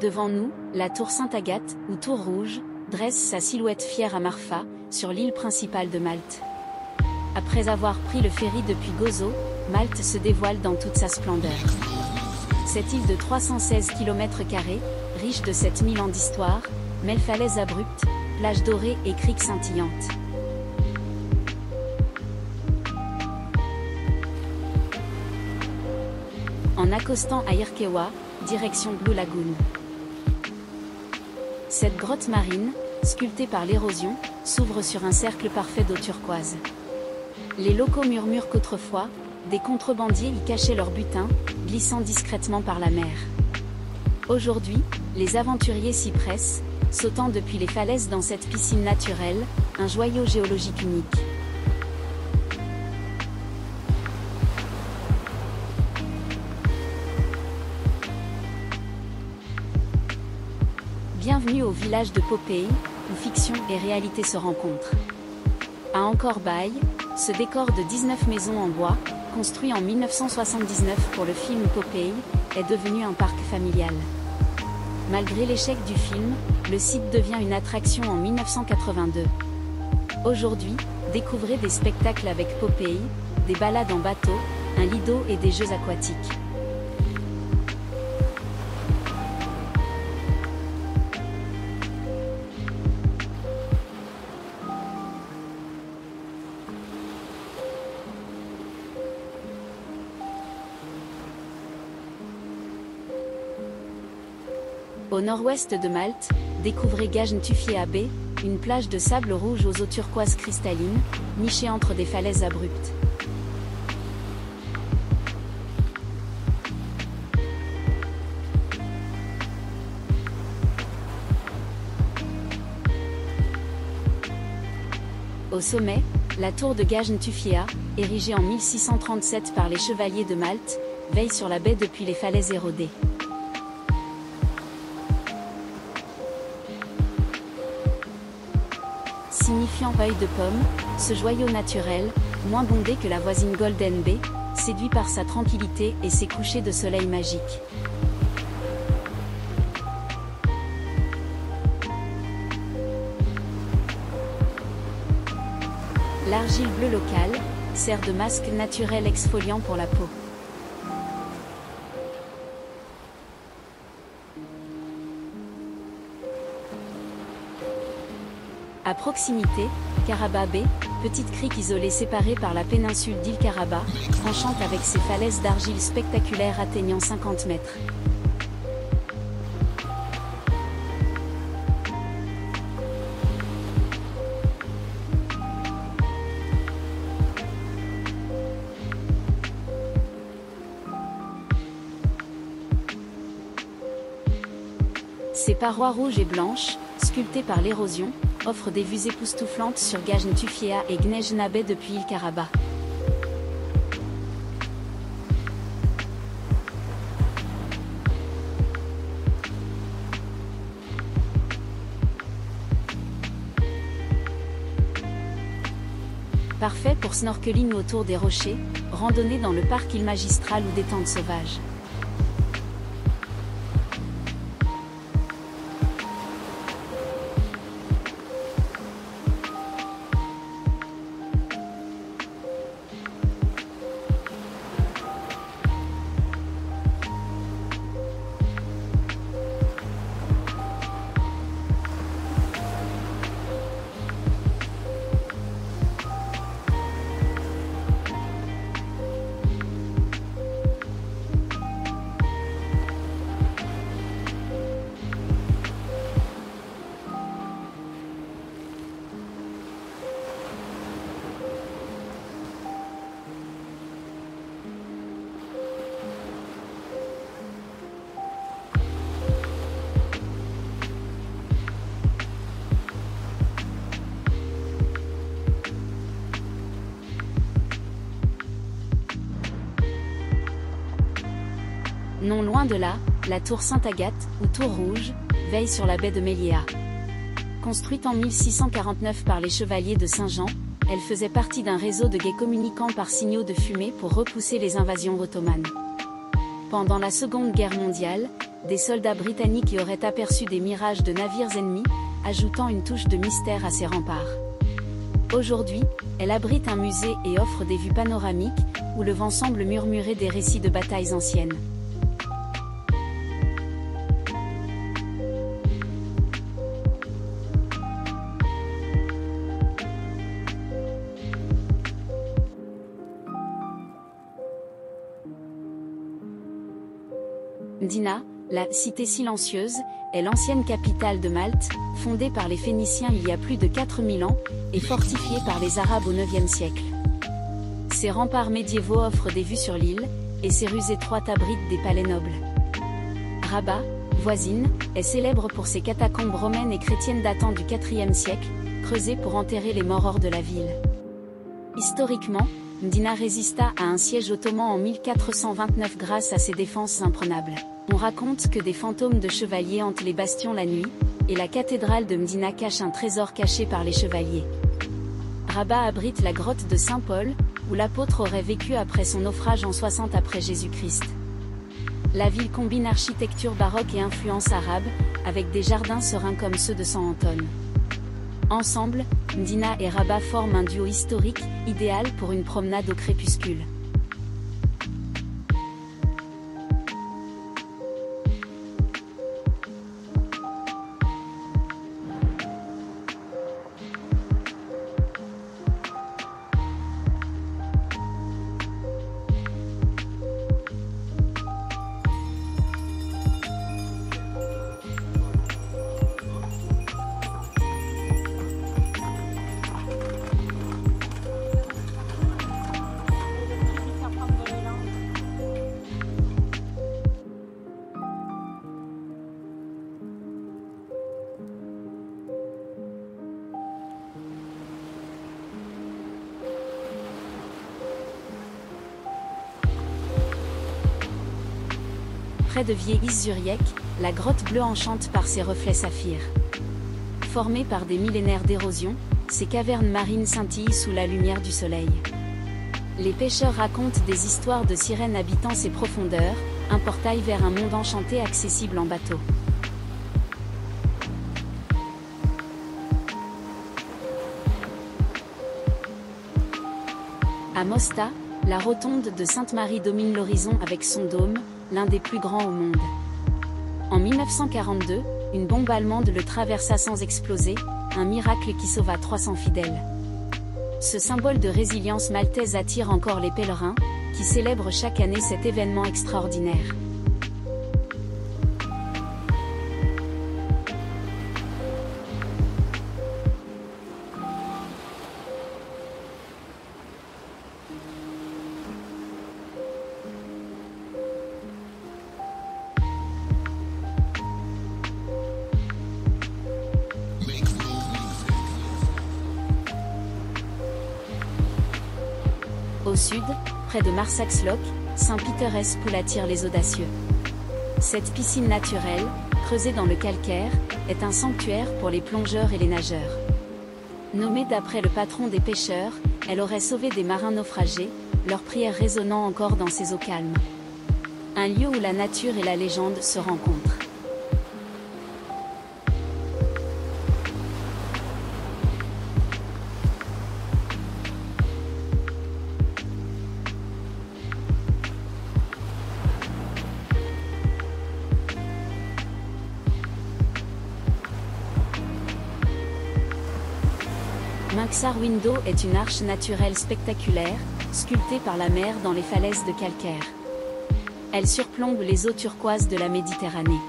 Devant nous, la tour Sainte-Agathe, ou tour rouge, dresse sa silhouette fière à Marfa, sur l'île principale de Malte. Après avoir pris le ferry depuis Gozo, Malte se dévoile dans toute sa splendeur. Cette île de 316 km², riche de 7000 ans d'histoire, mêle falaises abruptes, plages dorées et criques scintillantes. En accostant à Irkewa, direction Blue Lagoon. Cette grotte marine, sculptée par l'érosion, s'ouvre sur un cercle parfait d'eau turquoise. Les locaux murmurent qu'autrefois, des contrebandiers y cachaient leur butin, glissant discrètement par la mer. Aujourd'hui, les aventuriers s'y pressent, sautant depuis les falaises dans cette piscine naturelle, un joyau géologique unique. Bienvenue au village de Popeye, où fiction et réalité se rencontrent. À Angkor-Baï, ce décor de 19 maisons en bois, construit en 1979 pour le film Popeye, est devenu un parc familial. Malgré l'échec du film, le site devient une attraction en 1982. Aujourd'hui, découvrez des spectacles avec Popeye, des balades en bateau, un lit d'eau et des jeux aquatiques. Au nord-ouest de Malte, découvrez Gajntufia Bay, une plage de sable rouge aux eaux turquoises cristallines, nichée entre des falaises abruptes. Au sommet, la tour de Gajntufia, érigée en 1637 par les chevaliers de Malte, veille sur la baie depuis les falaises érodées. Signifiant œil de pomme, ce joyau naturel, moins bondé que la voisine Golden Bay, séduit par sa tranquillité et ses couchers de soleil magiques. L'argile bleue locale sert de masque naturel exfoliant pour la peau. À proximité, Karaba Bay, petite crique isolée séparée par la péninsule d'île Karaba, enchante avec ses falaises d'argile spectaculaires atteignant 50 mètres. Ses parois rouges et blanches, sculptées par l'érosion, offrent des vues époustouflantes sur Gajntufia et Gnejna Bay depuis île Karaba. Parfait pour snorkeling autour des rochers, randonnée dans le parc île magistrale ou détente sauvage. Non loin de là, la tour Sainte-Agathe, ou tour rouge, veille sur la baie de Melia. Construite en 1649 par les chevaliers de Saint-Jean, elle faisait partie d'un réseau de guets communiquant par signaux de fumée pour repousser les invasions ottomanes. Pendant la Seconde Guerre mondiale, des soldats britanniques y auraient aperçu des mirages de navires ennemis, ajoutant une touche de mystère à ses remparts. Aujourd'hui, elle abrite un musée et offre des vues panoramiques, où le vent semble murmurer des récits de batailles anciennes. Mdina, la « cité silencieuse », est l'ancienne capitale de Malte, fondée par les Phéniciens il y a plus de 4000 ans, et fortifiée par les Arabes au IXe siècle. Ses remparts médiévaux offrent des vues sur l'île, et ses rues étroites abritent des palais nobles. Rabat, voisine, est célèbre pour ses catacombes romaines et chrétiennes datant du IVe siècle, creusées pour enterrer les morts hors de la ville. Historiquement, Mdina résista à un siège ottoman en 1429 grâce à ses défenses imprenables. On raconte que des fantômes de chevaliers hantent les bastions la nuit, et la cathédrale de Mdina cache un trésor caché par les chevaliers. Rabat abrite la grotte de Saint-Paul, où l'apôtre aurait vécu après son naufrage en 60 après Jésus-Christ. La ville combine architecture baroque et influence arabe, avec des jardins sereins comme ceux de San Antone. Ensemble, Mdina et Rabat forment un duo historique, idéal pour une promenade au crépuscule. Près de Viez-Isz-Zuriech, la grotte bleue enchante par ses reflets saphirs. Formées par des millénaires d'érosion, ces cavernes marines scintillent sous la lumière du soleil. Les pêcheurs racontent des histoires de sirènes habitant ces profondeurs, un portail vers un monde enchanté accessible en bateau. À Mostar, la rotonde de Sainte-Marie domine l'horizon avec son dôme, l'un des plus grands au monde. En 1942, une bombe allemande le traversa sans exploser, un miracle qui sauva 300 fidèles. Ce symbole de résilience maltaise attire encore les pèlerins, qui célèbrent chaque année cet événement extraordinaire. Au sud, près de Marsaxlokk, Saint-Pieter-es-Poel attire les audacieux. Cette piscine naturelle, creusée dans le calcaire, est un sanctuaire pour les plongeurs et les nageurs. Nommée d'après le patron des pêcheurs, elle aurait sauvé des marins naufragés, leurs prières résonnant encore dans ces eaux calmes. Un lieu où la nature et la légende se rencontrent. Minxar Window est une arche naturelle spectaculaire, sculptée par la mer dans les falaises de calcaire. Elle surplombe les eaux turquoises de la Méditerranée.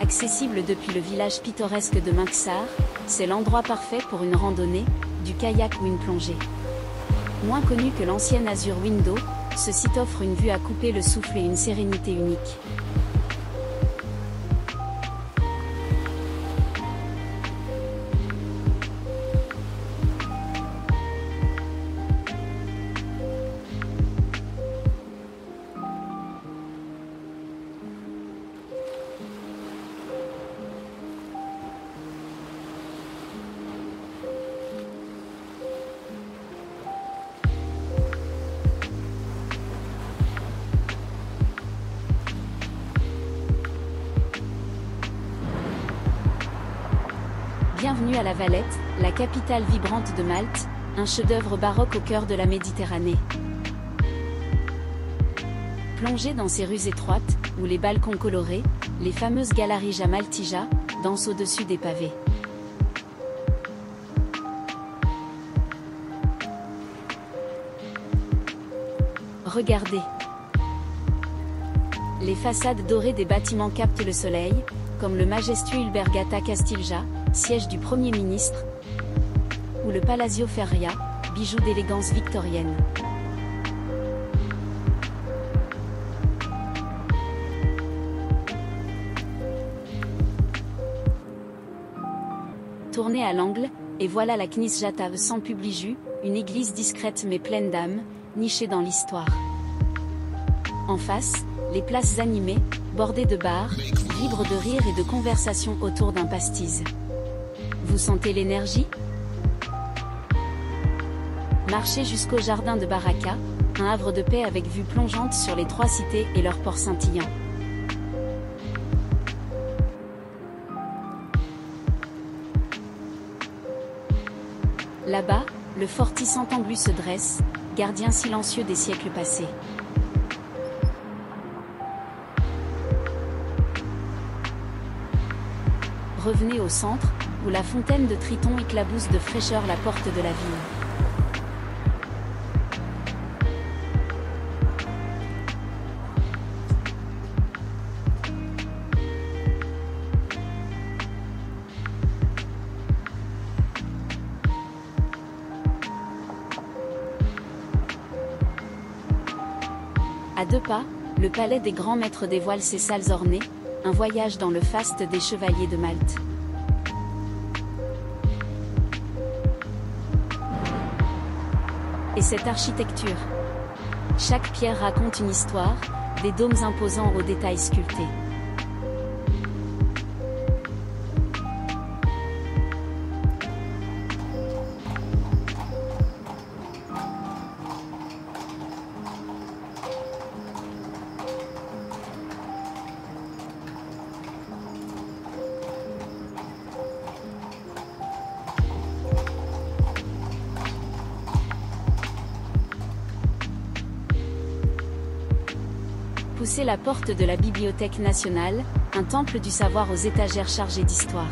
Accessible depuis le village pittoresque de Minxar, c'est l'endroit parfait pour une randonnée, du kayak ou une plongée. Moins connu que l'ancienne Azure Window, ce site offre une vue à couper le souffle et une sérénité unique. Bienvenue à La Valette, la capitale vibrante de Malte, un chef-d'œuvre baroque au cœur de la Méditerranée. Plongez dans ces rues étroites, où les balcons colorés, les fameuses galeries Maltija, dansent au-dessus des pavés. Regardez. Les façades dorées des bâtiments captent le soleil, comme le majestueux Albergata Castilja, siège du Premier ministre, ou le Palazzo Ferria, bijou d'élégance victorienne. Tournez à l'angle, et voilà la Knisjata sans Publiju, une église discrète mais pleine d'âme, nichée dans l'histoire. En face, les places animées, bordées de bars, vibrent de rires et de conversations autour d'un pastis. Vous sentez l'énergie? Marchez jusqu'au jardin de Baraka, un havre de paix avec vue plongeante sur les trois cités et leurs ports scintillants. Là-bas, le fortis Sant'Anglu se dresse, gardien silencieux des siècles passés. Revenez au centre, où la fontaine de Triton éclabousse de fraîcheur la porte de la ville. À deux pas, le palais des grands maîtres dévoile ses salles ornées, un voyage dans le faste des chevaliers de Malte. Et cette architecture. Chaque pierre raconte une histoire, des dômes imposants aux détails sculptés. Poussez la porte de la Bibliothèque nationale, un temple du savoir aux étagères chargées d'histoire.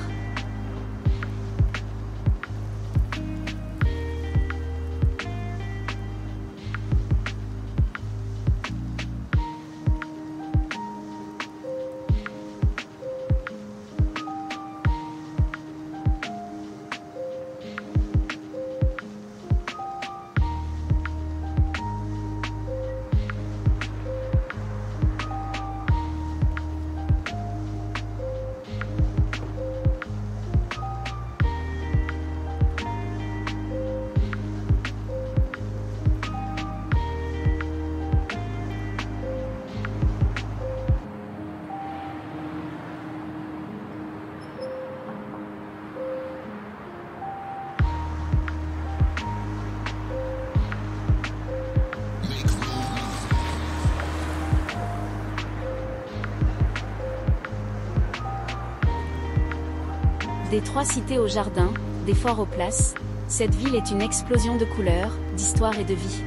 Des trois cités au jardin, des forts aux places, cette ville est une explosion de couleurs, d'histoire et de vie.